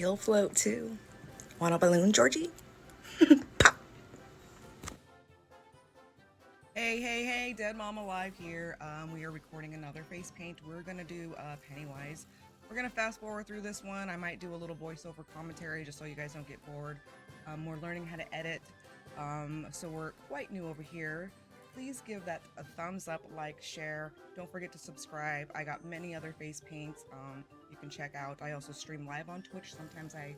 You'll float too. Want a balloon, Georgie? Hey, Dead Mom Alive here. We are recording another face paint. We're gonna do Pennywise. We're gonna fast forward through this one. I might do a little voiceover commentary just so you guys don't get bored. We're learning how to edit, so we're quite new over here. Please give that a thumbs up, like, share. Don't forget to subscribe. I got many other face paints you can check out. I also stream live on Twitch. Sometimes I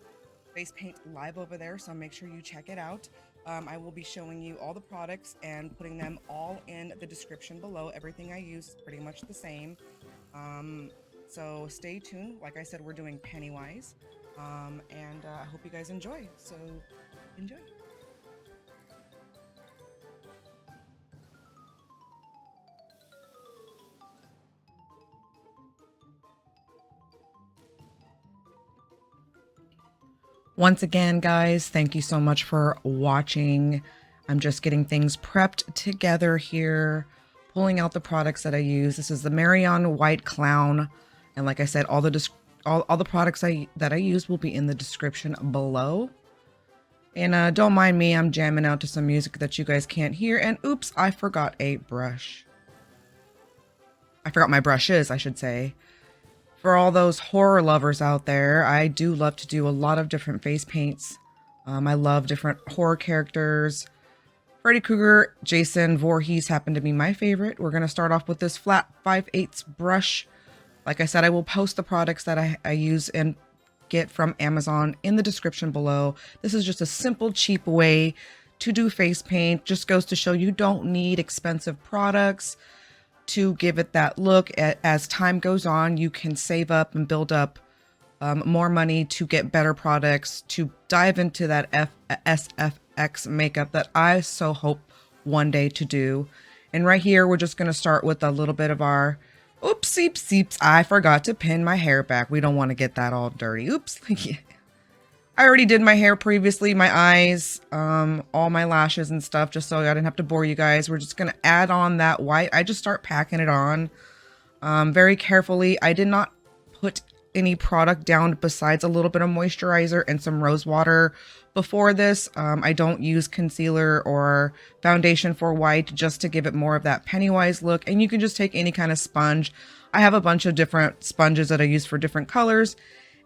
face paint live over there, so make sure you check it out. I will be showing you all the products and putting them all in the description below. Everything I use is pretty much the same. So stay tuned. Like I said, we're doing Pennywise, and I hope you guys enjoy. So enjoy. Once again, guys, thank you so much for watching. I'm just getting things prepped together here, pulling out the products that I use. This is the Marion White Clown, and like I said, all the products that I use will be in the description below. And don't mind me, I'm jamming out to some music that you guys can't hear. And oops, I forgot a brush. I forgot my brushes, I should say. For all those horror lovers out there, I do love to do a lot of different face paints. I love different horror characters. Freddy Krueger, Jason Voorhees happen to be my favorite. We're going to start off with this flat 5/8 brush. Like I said, I will post the products that I use and get from Amazon in the description below. This is just a simple, cheap way to do face paint. Just goes to show you don't need expensive products to give it that look. As time goes on, you can save up and build up more money to get better products, to dive into that SFX makeup that I so hope one day to do. And right here, we're just going to start with a little bit of our oopsie, I forgot to pin my hair back. We don't want to get that all dirty. Oops. I already did my hair previously, my eyes, all my lashes and stuff, just so I didn't have to bore you guys. We're just going to add on that white. I just start packing it on very carefully. I did not put any product down besides a little bit of moisturizer and some rose water before this. I don't use concealer or foundation for white, just to give it more of that Pennywise look. And you can just take any kind of sponge. I have a bunch of different sponges that I use for different colors.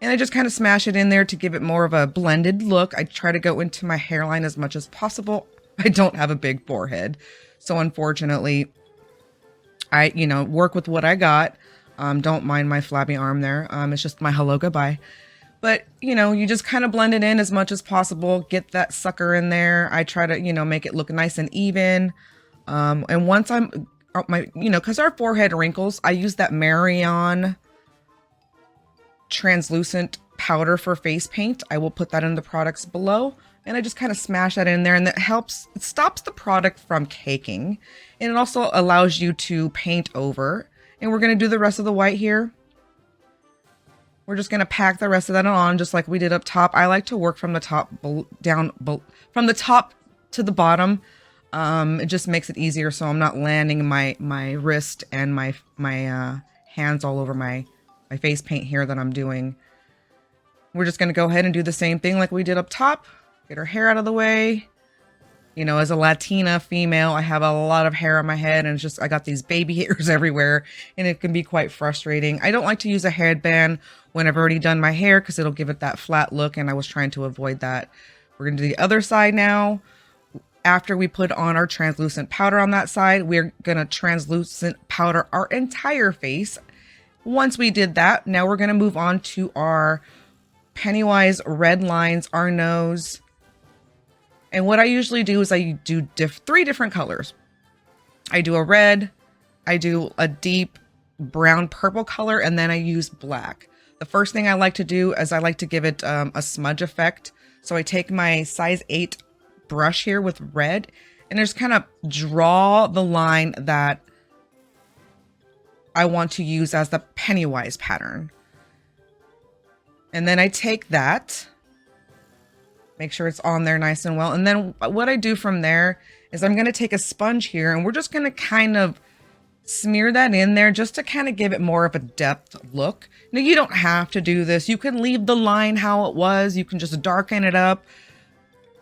And I just kind of smash it in there to give it more of a blended look. I try to go into my hairline as much as possible. I don't have a big forehead, so unfortunately, I, work with what I got. Don't mind my flabby arm there. It's just my hello goodbye. But, you just kind of blend it in as much as possible. Get that sucker in there. I try to, make it look nice and even. And once I'm, because our forehead wrinkles, I use that Marion translucent powder for face paint. I will put that in the products below, and I just kind of smash that in there, and that helps. It stops the product from caking, and it also allows you to paint over. And we're going to do the rest of the white here. We're just going to pack the rest of that on just like we did up top. I like to work from the top down, from the top to the bottom. It just makes it easier, so I'm not landing my wrist and my hands all over my face paint here that I'm doing. We're just going to go ahead and do the same thing like we did up top. Get her hair out of the way. As a Latina female, I have a lot of hair on my head, and it's just, I got these baby hairs everywhere, and it can be quite frustrating. I don't like to use a headband when I've already done my hair because it'll give it that flat look, and I was trying to avoid that. We're going to do the other side now. After we put on our translucent powder on that side, we're going to translucent powder our entire face. Once we did that, now we're going to move on to our Pennywise red lines, our nose. And what I usually do is I do three different colors. I do a red, I do a deep brown purple color, and then I use black. The first thing I like to do is I like to give it a smudge effect. So I take my size 8 brush here with red, and I just kind of draw the line that I want to use as the Pennywise pattern. And then I take that, make sure it's on there nice and well. And then what I do from there is I'm going to take a sponge here, and we're just going to kind of smear that in there just to kind of give it more of a depth look. Now, you don't have to do this. You can leave the line how it was. You can just darken it up,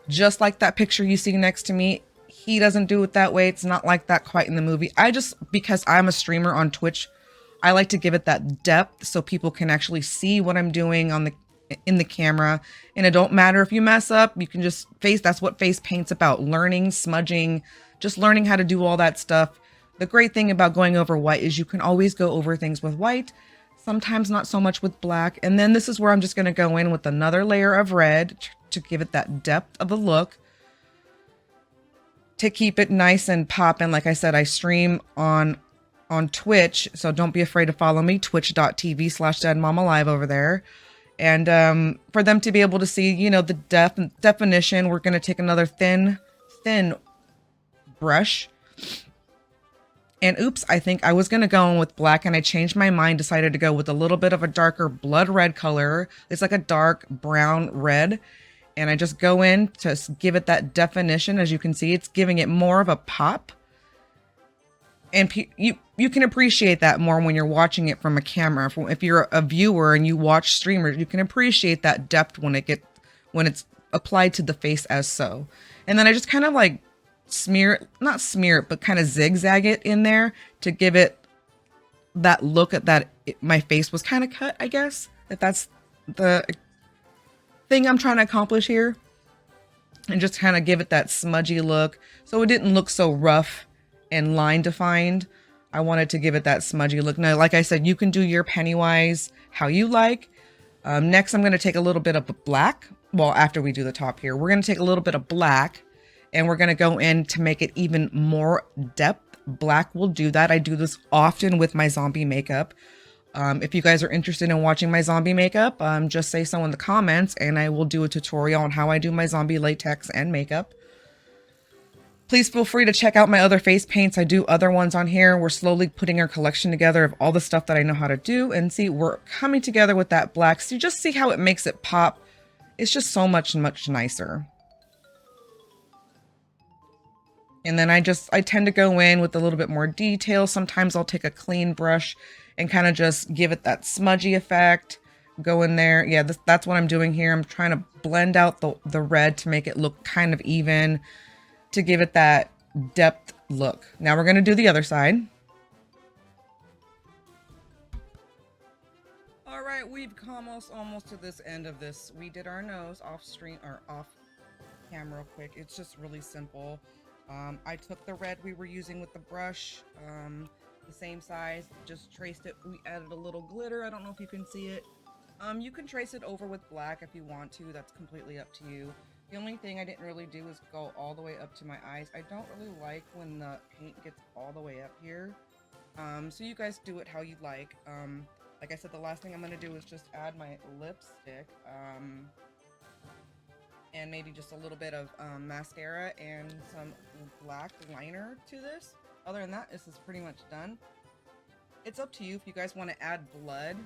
just like that picture you see next to me. He doesn't do it that way. It's not like that quite in the movie. I just, because I'm a streamer on Twitch, I like to give it that depth so people can actually see what I'm doing on the in the camera. And it don't matter if you mess up, you can just that's what face paint's about. Learning, smudging, just learning how to do all that stuff. The great thing about going over white is you can always go over things with white, sometimes not so much with black. And then this is where I'm just going to go in with another layer of red to give it that depth of a look, to keep it nice and poppin'. Like I said, I stream on Twitch, so don't be afraid to follow me, twitch.tv/deadmamalive over there. And for them to be able to see, you know, the definition, we're going to take another thin brush. And oops, I think I was going to go in with black and I changed my mind, decided to go with a little bit of a darker blood red color. It's like a dark brown red. And I just go in to give it that definition. As you can see, it's giving it more of a pop. And you can appreciate that more when you're watching it from a camera. If you're a viewer and you watch streamers, you can appreciate that depth when it's applied to the face as so. And then I just kind of like not smear it, but kind of zigzag it in there to give it that look at that my face was kind of cut, I guess, if that's the thing I'm trying to accomplish here. And just kind of give it that smudgy look so it didn't look so rough and line defined. I wanted to give it that smudgy look. Now, like I said, you can do your Pennywise how you like. Next, I'm going to take a little bit of black. Well, after we do the top here, we're going to take a little bit of black and we're going to go in to make it even more depth. Black will do that. I do this often with my zombie makeup. If you guys are interested in watching my zombie makeup, just say so in the comments and I will do a tutorial on how I do my zombie latex and makeup. Please feel free to check out my other face paints. I do other ones on here. We're slowly putting our collection together of all the stuff that I know how to do, and see, we're coming together with that black. So you just see how it makes it pop. It's just so much nicer. And then I tend to go in with a little bit more detail. Sometimes I'll take a clean brush and kind of just give it that smudgy effect. Go in there. Yeah, that's what I'm doing here. I'm trying to blend out the red to make it look kind of even, to give it that depth look. Now we're going to do the other side. All right, we've come almost to this end of this. We did our nose off stream or off camera real quick. It's just really simple. I took the red we were using with the brush, the same size, just traced it. We added a little glitter. I don't know if you can see it. You can trace it over with black if you want to. That's completely up to you. The only thing I didn't really do is go all the way up to my eyes. I don't really like when the paint gets all the way up here. So you guys do it how you like. Like I said, the last thing I'm going to do is just add my lipstick. And maybe just a little bit of mascara and some black liner to this. Other than that, this is pretty much done. It's up to you if you guys want to add blood.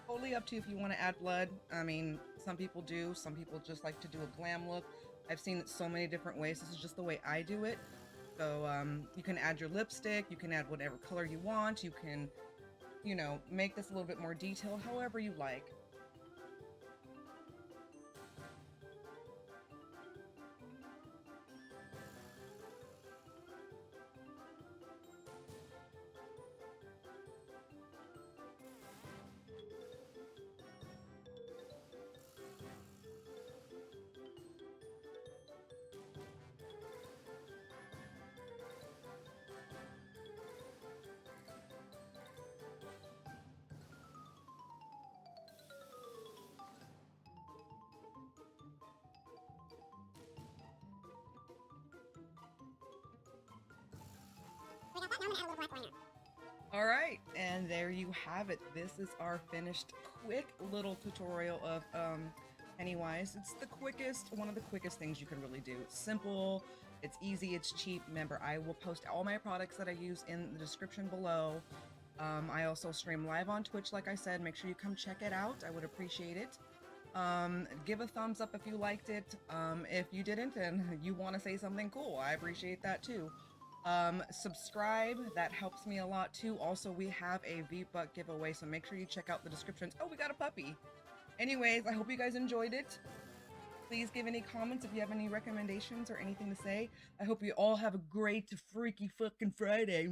Totally up to you if you want to add blood. I mean, some people do. Some people just like to do a glam look. I've seen it so many different ways. This is just the way I do it. So you can add your lipstick. You can add whatever color you want. You can, you know, make this a little bit more detailed, however you like. All right, and there you have it. This is our finished quick little tutorial of Pennywise. It's the quickest, one of the quickest things you can really do. It's simple, it's easy, it's cheap. Remember, I will post all my products that I use in the description below. I also stream live on Twitch, like I said. Make sure you come check it out. I would appreciate it. Give a thumbs up if you liked it. If you didn't and you want to say something cool, I appreciate that too. Subscribe, that helps me a lot too. Also, we have a V-Buck giveaway, so make sure you check out the descriptions. Oh, we got a puppy. Anyways, I hope you guys enjoyed it. Please give any comments if you have any recommendations or anything to say. I hope you all have a great freaky fucking Friday.